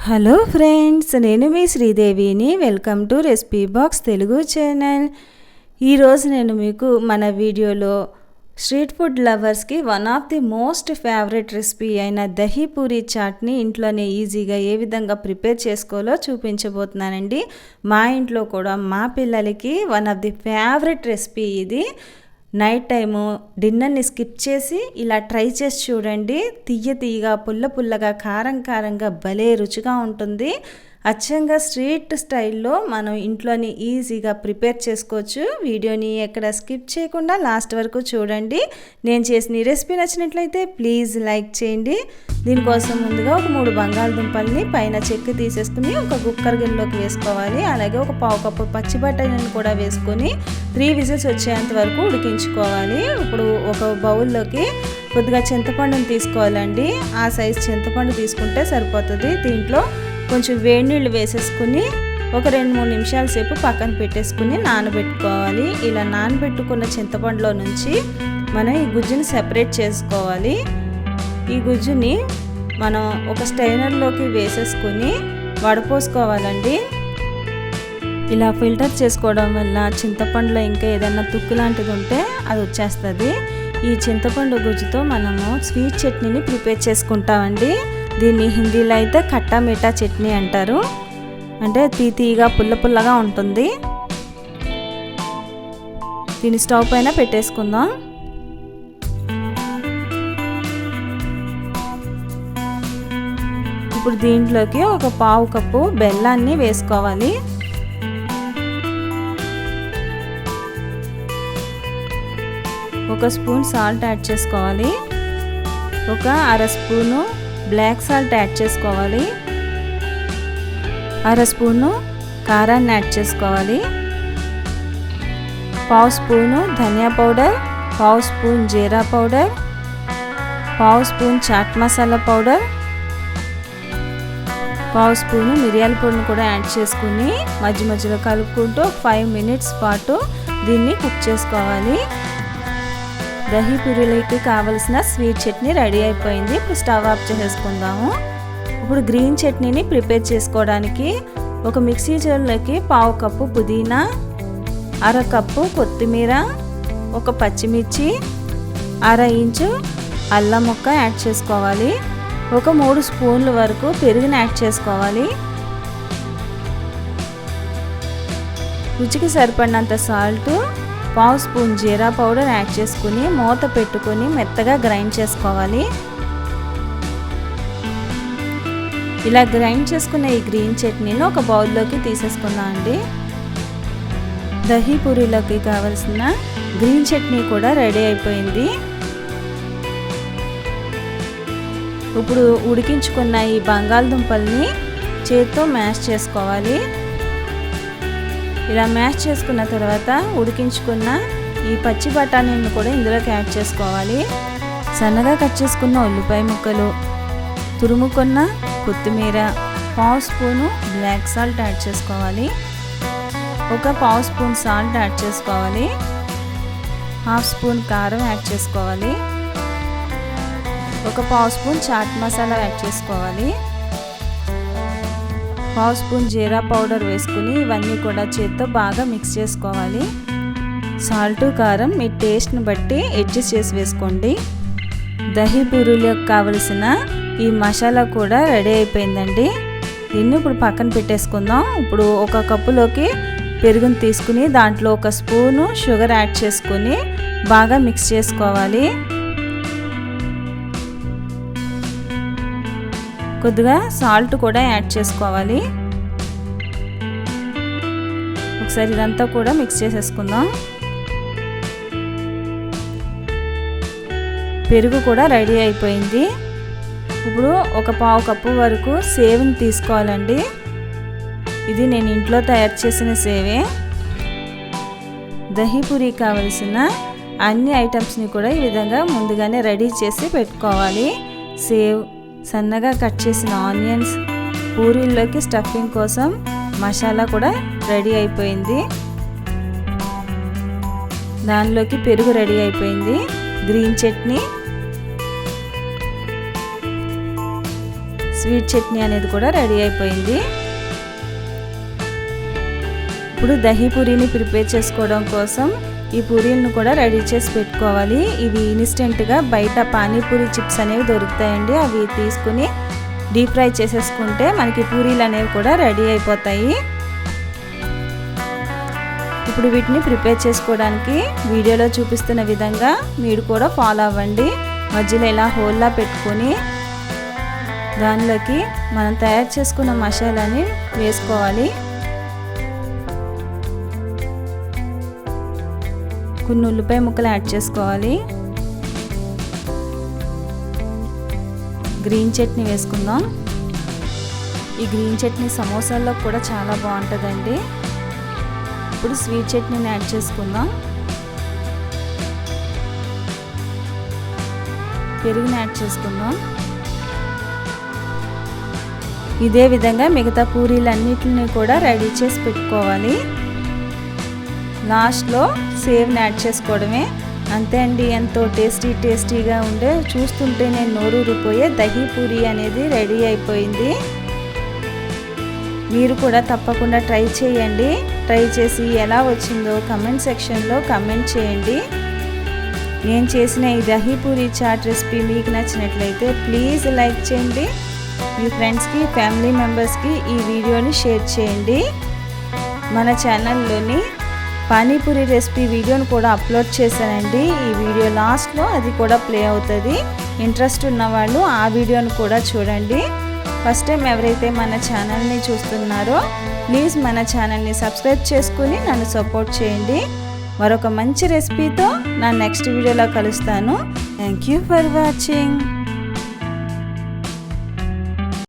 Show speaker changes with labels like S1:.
S1: Hello friends, నేను మీ శ్రీదేవిని. Welcome to recipe box Telugu channel. ఈరోజు నేను మీకు మన వీడియోలో స్ట్రీట్ ఫుడ్ లవర్స్కి one of the most favourite recipe అయిన దహీ పూరి చాట్ని ఇంట్లోనే ఈజీగా ఏ విధంగా ప్రిపేర్ చేసుకోవాలో చూపించబోతున్నానండి. మా ఇంట్లో కూడా మా పిల్లలకి one of the favourite recipe ఇది. నైట్ టైము డిన్నర్ని స్కిప్ చేసి ఇలా ట్రై చేసి చూడండి. తీయగా పుల్లగా కారంగా భలే రుచిగా ఉంటుంది. అచ్చంగా స్ట్రీట్ స్టైల్లో మనం ఇంట్లోని ఈజీగా ప్రిపేర్ చేసుకోవచ్చు. వీడియోని ఎక్కడ స్కిప్ చేయకుండా లాస్ట్ వరకు చూడండి. నేను చేసిన ఈ రెసిపీ నచ్చినట్లయితే ప్లీజ్ లైక్ చేయండి. దీనికోసం ముందుగా ఒక 3 బంగాళదుంపల్ని పైన చెక్కు తీసేసుకుని ఒక కుక్కర్ గిన్నెలోకి వేసుకోవాలి. అలాగే ఒక పావు కప్పు పచ్చి బఠానీని కూడా వేసుకొని 3 విజిల్స్ వచ్చేంత వరకు ఉడికించుకోవాలి. ఇప్పుడు ఒక బౌల్లోకి కొద్దిగా చింతపండుని తీసుకోవాలండి. ఆ సైజు చింతపండు తీసుకుంటే సరిపోతుంది. దీంట్లో కొంచెం వేడి నీళ్ళు వేసేసుకుని ఒక 2-3 నిమిషాల సేపు పక్కన పెట్టేసుకుని నానబెట్టుకోవాలి. ఇలా నానబెట్టుకున్న చింతపండులో నుంచి మనం ఈ గుజ్జుని సెపరేట్ చేసుకోవాలి. ఈ గుజ్జుని మనం ఒక స్టైనర్లోకి వేసేసుకుని వడపోసుకోవాలండి. ఇలా ఫిల్టర్ చేసుకోవడం వల్ల చింతపండులో ఇంకా ఏదైనా తుక్కు లాంటిది ఉంటే అది వచ్చేస్తుంది. ఈ చింతపండు గుజ్జుతో మనము స్వీట్ చట్నీని ప్రిపేర్ చేసుకుంటామండి. దీన్ని హిందీలో అయితే ఖట్టా మీఠా చట్నీ అంటారు. అంటే తీయగా పుల్లగా ఉంటుంది. దీన్ని స్టవ్ పైన పెట్టేసుకుందాం. ఇప్పుడు దీంట్లోకి ఒక పావు కప్పు బెల్లాన్ని వేసుకోవాలి. ఒక స్పూన్ సాల్ట్ యాడ్ చేసుకోవాలి. ఒక అర స్పూను బ్లాక్ సాల్ట్ యాడ్ చేసుకోవాలి. అర స్పూను కారాన్ని యాడ్ చేసుకోవాలి. పావు స్పూను ధనియా పౌడర్, పావు స్పూన్ జీరా పౌడర్, పావు స్పూన్ చాట్ మసాలా పౌడర్, పావు స్పూను మిరియాల పొడిని కూడా యాడ్ చేసుకుని మధ్యలో కలుపుకుంటూ 5 మినిట్స్ పాటు దీన్ని కుక్ చేసుకోవాలి. దహీ పూరీలకి కావలసిన స్వీట్ చట్నీ రెడీ అయిపోయింది. ఇప్పుడు స్టవ్ ఆఫ్ చేసేసుకుందాము. ఇప్పుడు గ్రీన్ చట్నీని ప్రిపేర్ చేసుకోవడానికి ఒక మిక్సీ జార్లోకి పావు కప్పు పుదీనా, అర కప్పు కొత్తిమీర, ఒక పచ్చిమిర్చి, అర ఇంచు అల్లం ముక్క యాడ్ చేసుకోవాలి. ఒక 3 స్పూన్ల వరకు పెరుగుని యాడ్ చేసుకోవాలి. రుచికి సరిపడినంత సాల్ట్, పావు స్పూన్ జీరా పౌడర్ యాడ్ చేసుకుని మూత పెట్టుకుని మెత్తగా గ్రైండ్ చేసుకోవాలి. ఇలా గ్రైండ్ చేసుకున్న ఈ గ్రీన్ చట్నీని ఒక బౌల్లోకి తీసేసుకుందాం అండి. దహీ పూరీలోకి కావలసిన గ్రీన్ చట్నీ కూడా రెడీ అయిపోయింది. ఇప్పుడు ఉడికించుకున్న ఈ బంగాళదుంపల్ని చేత్తో మ్యాష్ చేసుకోవాలి. ఇలా మ్యాష్ చేసుకున్న తర్వాత ఉడికించుకున్న ఈ పచ్చి బఠానీని కూడా ఇందులోకి యాడ్ చేసుకోవాలి. సన్నగా కట్ చేసుకున్న ఉల్లిపాయ ముక్కలు, తురుముకున్న కొత్తిమీర, పావు స్పూను బ్లాక్ సాల్ట్ యాడ్ చేసుకోవాలి. ఒక పావు స్పూన్ సాల్ట్ యాడ్ చేసుకోవాలి. హాఫ్ స్పూన్ కారం యాడ్ చేసుకోవాలి. ఒక పావు స్పూన్ చాట్ మసాలా యాడ్ చేసుకోవాలి. పావు స్పూన్ జీరా పౌడర్ వేసుకుని ఇవన్నీ కూడా చేత్తో బాగా మిక్స్ చేసుకోవాలి. సాల్ట్, కారం మీ టేస్ట్ని బట్టి అడ్జస్ట్ చేసి వేసుకోండి. దహీ పూరీలకు కావలసిన ఈ మసాలా కూడా రెడీ అయిపోయిందండి. దీన్ని ఇప్పుడు పక్కన పెట్టేసుకుందాం. ఇప్పుడు ఒక కప్పులోకి పెరుగుని తీసుకుని దాంట్లో ఒక స్పూను షుగర్ యాడ్ చేసుకుని బాగా మిక్స్ చేసుకోవాలి. కొద్దిగా సాల్ట్ కూడా యాడ్ చేసుకోవాలి. ఒకసారి ఇదంతా కూడా మిక్స్ చేసేసుకుందాం. పెరుగు కూడా రెడీ అయిపోయింది. ఇప్పుడు ఒక పావు కప్పు వరకు సేవ్ని తీసుకోవాలండి. ఇది నేను ఇంట్లో తయారు చేసిన సేవే. దహీ పూరీ కావలసిన అన్ని ఐటమ్స్ని కూడా ఈ విధంగా ముందుగానే రెడీ చేసి పెట్టుకోవాలి. సేవ్, సన్నగా కట్ చేసిన ఆనియన్స్, పూరీల్లోకి స్టఫింగ్ కోసం మసాలా కూడా రెడీ అయిపోయింది. దానిలోకి పెరుగు రెడీ అయిపోయింది. గ్రీన్ చట్నీ, స్వీట్ చట్నీ అనేది కూడా రెడీ అయిపోయింది. ఇప్పుడు దహీ పూరీని ప్రిపేర్ చేసుకోవడం కోసం ఈ పూరీలను కూడా రెడీ చేసి పెట్టుకోవాలి. ఇవి ఇన్స్టెంట్గా బయట పానీపూరి చిప్స్ అనేవి దొరుకుతాయండి. అవి తీసుకుని డీప్ ఫ్రై చేసేసుకుంటే మనకి పూరీలు అనేవి కూడా రెడీ అయిపోతాయి. ఇప్పుడు వీటిని ప్రిపేర్ చేసుకోవడానికి వీడియోలో చూపిస్తున్న విధంగా మీరు కూడా ఫాలో అవ్వండి. మధ్యలో ఇలా హోల్లా పెట్టుకొని దానిలోకి మనం తయారు చేసుకున్న మసాలాని వేసుకోవాలి. కొన్ని ఉల్లిపాయ ముక్కలు యాడ్ చేసుకోవాలి. గ్రీన్ చట్నీ వేసుకుందాం. ఈ గ్రీన్ చట్నీ సమోసాల్లో కూడా చాలా బాగుంటుందండి. ఇప్పుడు స్వీట్ చట్నీని యాడ్ చేసుకుందాం. పెరుగుని యాడ్ చేసుకుందాం. ఇదే విధంగా మిగతా పూరీలన్నిటిని కూడా రెడీ చేసి పెట్టుకోవాలి. లాస్ట్లో సేవ్ని యాడ్ చేసుకోవడమే. అంతే అండి, ఎంతో టేస్టీగా ఉండే చూస్తుంటే నేను నోరూరిపోయే దహీ పూరీ అనేది రెడీ అయిపోయింది. మీరు కూడా తప్పకుండా ట్రై చేయండి. ట్రై చేసి ఎలా వచ్చిందో కమెంట్ సెక్షన్లో కమెంట్ చేయండి. నేను చేసిన ఈ దహీ పూరీ చాట్ రెసిపీ మీకు నచ్చినట్లయితే ప్లీజ్ లైక్ చేయండి. మీ ఫ్రెండ్స్కి ఫ్యామిలీ మెంబర్స్కి ఈ వీడియోని షేర్ చేయండి. మన ఛానల్లోని పానీపూరి రెసిపీ వీడియోని కూడా అప్లోడ్ చేశానండి. ఈ వీడియో లాస్ట్లో అది కూడా ప్లే అవుతుంది. ఇంట్రెస్ట్ ఉన్నవాళ్ళు ఆ వీడియోని కూడా చూడండి. ఫస్ట్ టైం ఎవరైతే మన ఛానల్ని చూస్తున్నారో ప్లీజ్ మన ఛానల్ని సబ్స్క్రైబ్ చేసుకుని నన్ను సపోర్ట్ చేయండి. మరొక మంచి రెసిపీతో నా నెక్స్ట్ వీడియోలో కలుస్తాను. Thank you for watching.